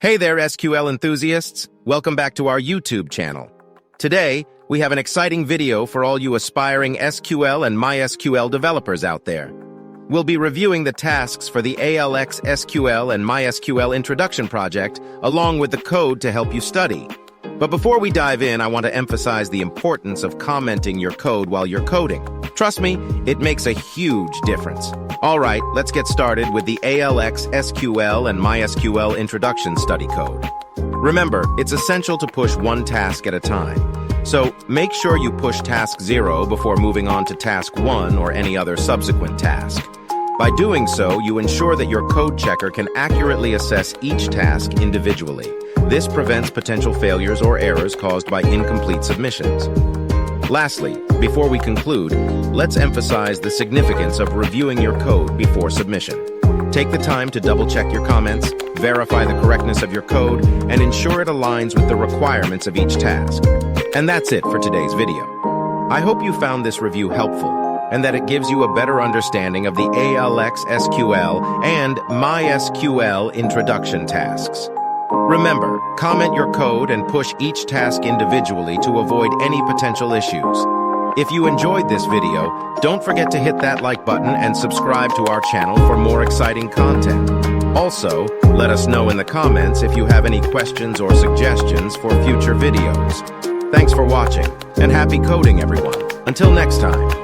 Hey there, SQL enthusiasts! Welcome back to our YouTube channel. Today, we have an exciting video for all you aspiring SQL and MySQL developers out there. We'll be reviewing the tasks for the ALX SQL and MySQL introduction project, along with the code to help you study. But before we dive in, I want to emphasize the importance of commenting your code while you're coding. Trust me, it makes a huge difference. All right, let's get started with the ALX SQL and MySQL introduction study code. Remember, it's essential to push one task at a time. So make sure you push task 0 before moving on to task 1 or any other subsequent task. By doing so, you ensure that your code checker can accurately assess each task individually. This prevents potential failures or errors caused by incomplete submissions. Lastly, before we conclude, let's emphasize the significance of reviewing your code before submission. Take the time to double-check your comments, verify the correctness of your code, and ensure it aligns with the requirements of each task. And that's it for today's video. I hope you found this review helpful, and that it gives you a better understanding of the ALX SQL and MySQL introduction tasks. Remember, comment your code and push each task individually to avoid any potential issues. If you enjoyed this video, don't forget to hit that like button and subscribe to our channel for more exciting content. Also, let us know in the comments if you have any questions or suggestions for future videos. Thanks for watching, and happy coding, everyone. Until next time.